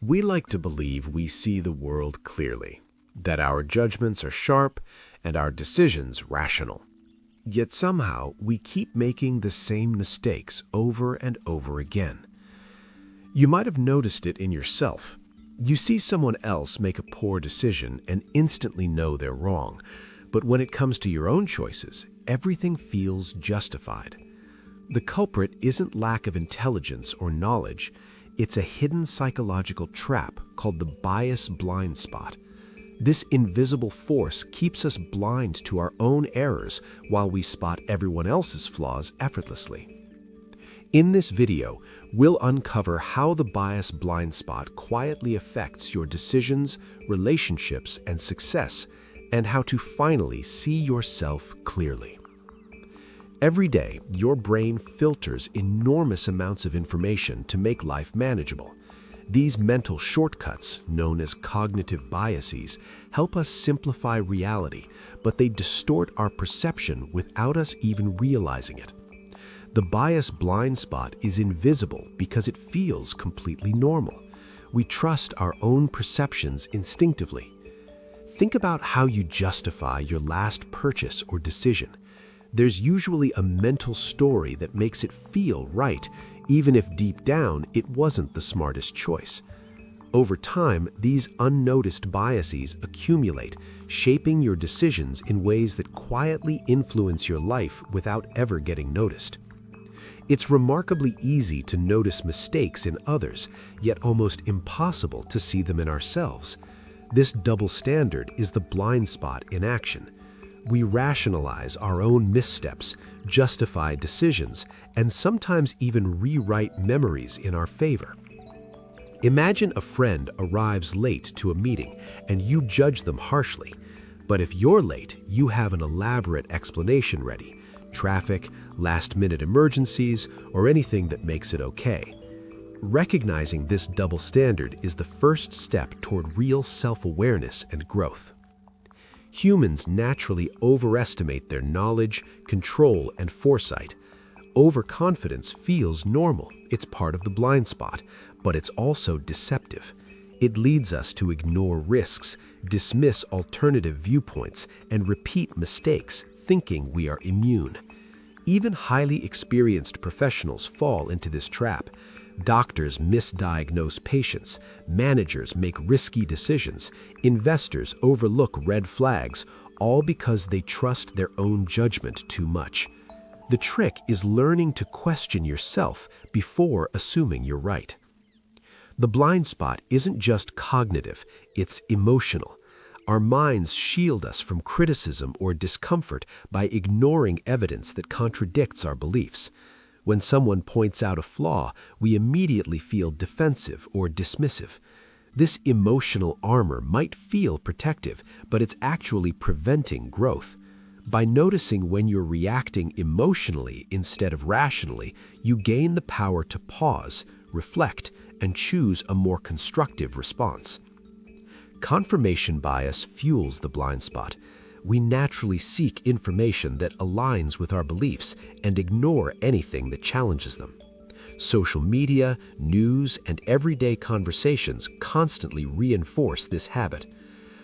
We like to believe we see the world clearly, that our judgments are sharp and our decisions rational. Yet somehow we keep making the same mistakes over and over again. You might have noticed it in yourself. You see someone else make a poor decision and instantly know they're wrong, but when it comes to your own choices, everything feels justified. The culprit isn't lack of intelligence or knowledge. It's a hidden psychological trap called the bias blind spot. This invisible force keeps us blind to our own errors while we spot everyone else's flaws effortlessly. In this video, we'll uncover how the bias blind spot quietly affects your decisions, relationships, and success, and how to finally see yourself clearly. Every day, your brain filters enormous amounts of information to make life manageable. These mental shortcuts, known as cognitive biases, help us simplify reality, but they distort our perception without us even realizing it. The bias blind spot is invisible because it feels completely normal. We trust our own perceptions instinctively. Think about how you justify your last purchase or decision. There's usually a mental story that makes it feel right, even if deep down it wasn't the smartest choice. Over time, these unnoticed biases accumulate, shaping your decisions in ways that quietly influence your life without ever getting noticed. It's remarkably easy to notice mistakes in others, yet almost impossible to see them in ourselves. This double standard is the blind spot in action. We rationalize our own missteps, justify decisions, and sometimes even rewrite memories in our favor. Imagine a friend arrives late to a meeting and you judge them harshly. But if you're late, you have an elaborate explanation ready: traffic, last-minute emergencies, or anything that makes it okay. Recognizing this double standard is the first step toward real self-awareness and growth. Humans naturally overestimate their knowledge, control, and foresight. Overconfidence feels normal. It's part of the blind spot, but it's also deceptive. It leads us to ignore risks, dismiss alternative viewpoints, and repeat mistakes, thinking we are immune. Even highly experienced professionals fall into this trap. Doctors misdiagnose patients, managers make risky decisions, investors overlook red flags, all because they trust their own judgment too much. The trick is learning to question yourself before assuming you're right. The blind spot isn't just cognitive, it's emotional. Our minds shield us from criticism or discomfort by ignoring evidence that contradicts our beliefs. When someone points out a flaw, we immediately feel defensive or dismissive. This emotional armor might feel protective, but it's actually preventing growth. By noticing when you're reacting emotionally instead of rationally, you gain the power to pause, reflect, and choose a more constructive response. Confirmation bias fuels the blind spot. We naturally seek information that aligns with our beliefs and ignore anything that challenges them. Social media, news, and everyday conversations constantly reinforce this habit.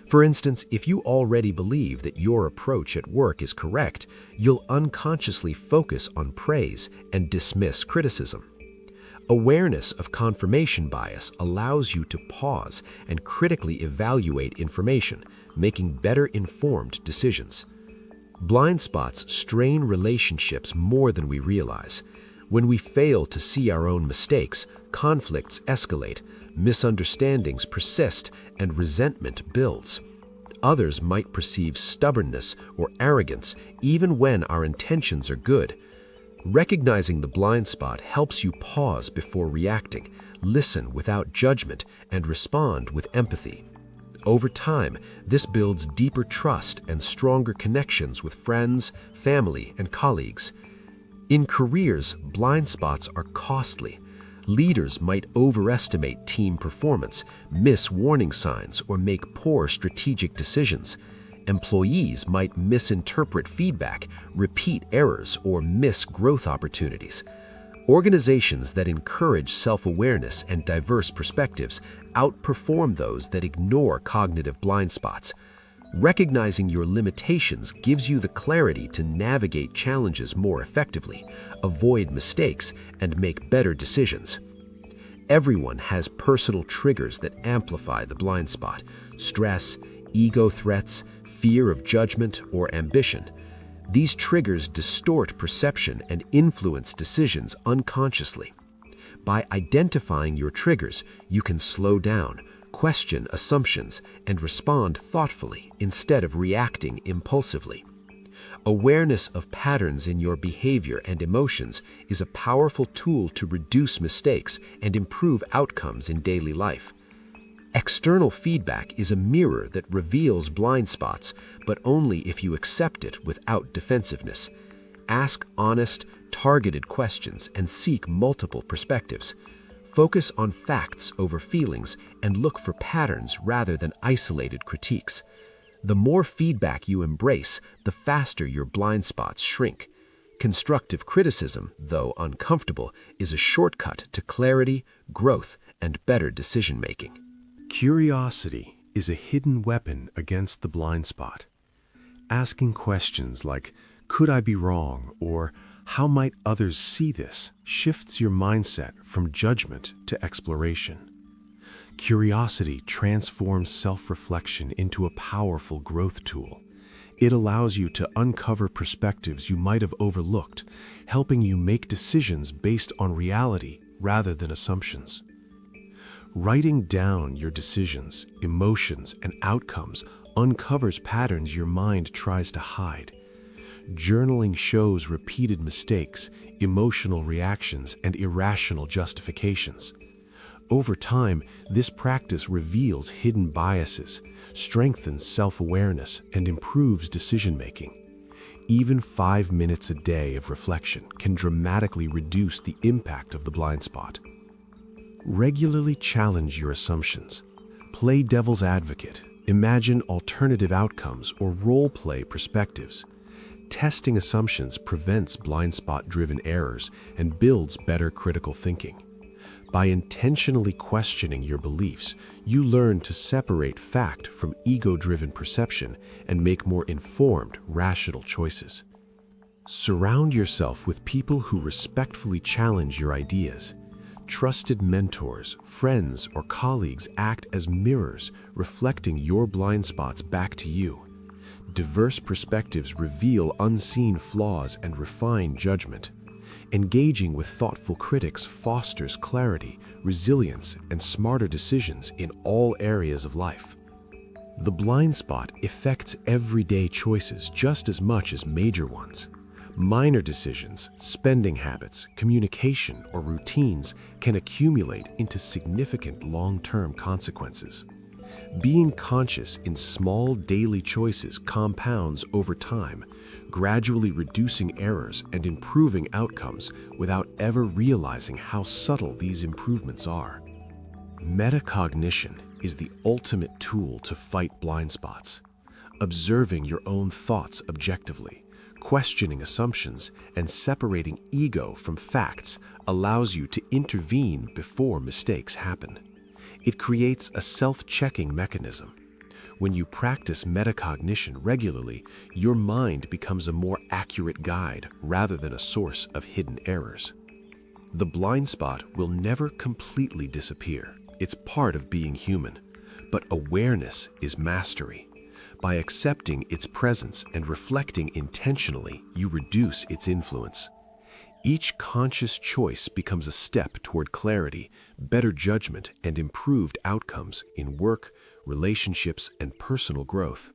For instance, if you already believe that your approach at work is correct, you'll unconsciously focus on praise and dismiss criticism. Awareness of confirmation bias allows you to pause and critically evaluate information, making better informed decisions. Blind spots strain relationships more than we realize. When we fail to see our own mistakes, conflicts escalate, misunderstandings persist, and resentment builds. Others might perceive stubbornness or arrogance even when our intentions are good. Recognizing the blind spot helps you pause before reacting, listen without judgment, and respond with empathy. Over time, this builds deeper trust and stronger connections with friends, family, and colleagues. In careers, blind spots are costly. Leaders might overestimate team performance, miss warning signs, or make poor strategic decisions. Employees might misinterpret feedback, repeat errors, or miss growth opportunities. Organizations that encourage self-awareness and diverse perspectives outperform those that ignore cognitive blind spots. Recognizing your limitations gives you the clarity to navigate challenges more effectively, avoid mistakes, and make better decisions. Everyone has personal triggers that amplify the blind spot: stress, ego threats, fear of judgment, or ambition. These triggers distort perception and influence decisions unconsciously. By identifying your triggers, you can slow down, question assumptions, and respond thoughtfully instead of reacting impulsively. Awareness of patterns in your behavior and emotions is a powerful tool to reduce mistakes and improve outcomes in daily life. External feedback is a mirror that reveals blind spots, but only if you accept it without defensiveness. Ask honest, targeted questions and seek multiple perspectives. Focus on facts over feelings and look for patterns rather than isolated critiques. The more feedback you embrace, the faster your blind spots shrink. Constructive criticism, though uncomfortable, is a shortcut to clarity, growth, and better decision-making. Curiosity is a hidden weapon against the blind spot. Asking questions like, "Could I be wrong?" or "How might others see this?" shifts your mindset from judgment to exploration. Curiosity transforms self-reflection into a powerful growth tool. It allows you to uncover perspectives you might have overlooked, helping you make decisions based on reality rather than assumptions. Writing down your decisions, emotions, and outcomes uncovers patterns your mind tries to hide. Journaling shows repeated mistakes, emotional reactions, and irrational justifications. Over time, this practice reveals hidden biases, strengthens self-awareness, and improves decision-making. Even 5 minutes a day of reflection can dramatically reduce the impact of the blind spot. Regularly challenge your assumptions. Play devil's advocate, imagine alternative outcomes, or role-play perspectives. Testing assumptions prevents blind spot-driven errors and builds better critical thinking. By intentionally questioning your beliefs, you learn to separate fact from ego-driven perception and make more informed, rational choices. Surround yourself with people who respectfully challenge your ideas. Trusted mentors, friends, or colleagues act as mirrors, reflecting your blind spots back to you. Diverse perspectives reveal unseen flaws and refine judgment. Engaging with thoughtful critics fosters clarity, resilience, and smarter decisions in all areas of life. The blind spot affects everyday choices just as much as major ones. Minor decisions, spending habits, communication, or routines can accumulate into significant long-term consequences. Being conscious in small daily choices compounds over time, gradually reducing errors and improving outcomes without ever realizing how subtle these improvements are. Meta-cognition is the ultimate tool to fight blind spots. Observing your own thoughts objectively, questioning assumptions, and separating ego from facts allows you to intervene before mistakes happen. It creates a self-checking mechanism. When you practice metacognition regularly, your mind becomes a more accurate guide rather than a source of hidden errors. The blind spot will never completely disappear. It's part of being human. But awareness is mastery. By accepting its presence and reflecting intentionally, you reduce its influence. Each conscious choice becomes a step toward clarity, better judgment, and improved outcomes in work, relationships, and personal growth.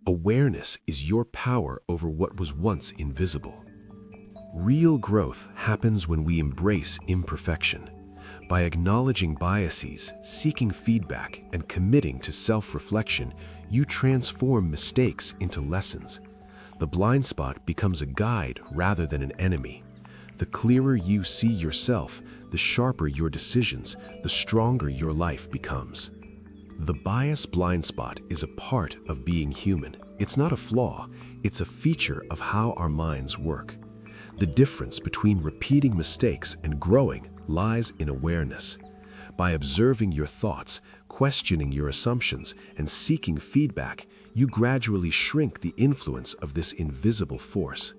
Awareness is your power over what was once invisible. Real growth happens when we embrace imperfection. By acknowledging biases, seeking feedback, and committing to self-reflection, you transform mistakes into lessons. The blind spot becomes a guide rather than an enemy. The clearer you see yourself, the sharper your decisions, the stronger your life becomes. The bias blind spot is a part of being human. It's not a flaw, it's a feature of how our minds work. The difference between repeating mistakes and growing lies in awareness. By observing your thoughts, questioning your assumptions, and seeking feedback, you gradually shrink the influence of this invisible force.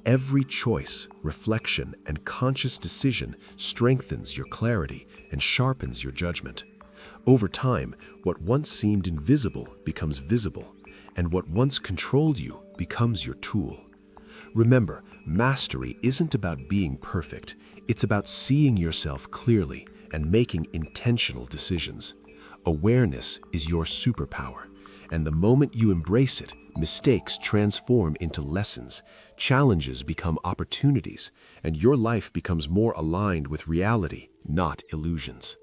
Every choice, reflection, and conscious decision strengthens your clarity and sharpens your judgment. Over time, what once seemed invisible becomes visible, and what once controlled you becomes your tool. Remember, mastery isn't about being perfect. It's about seeing yourself clearly and making intentional decisions. Awareness is your superpower, and the moment you embrace it, mistakes transform into lessons, challenges become opportunities, and your life becomes more aligned with reality, not illusions.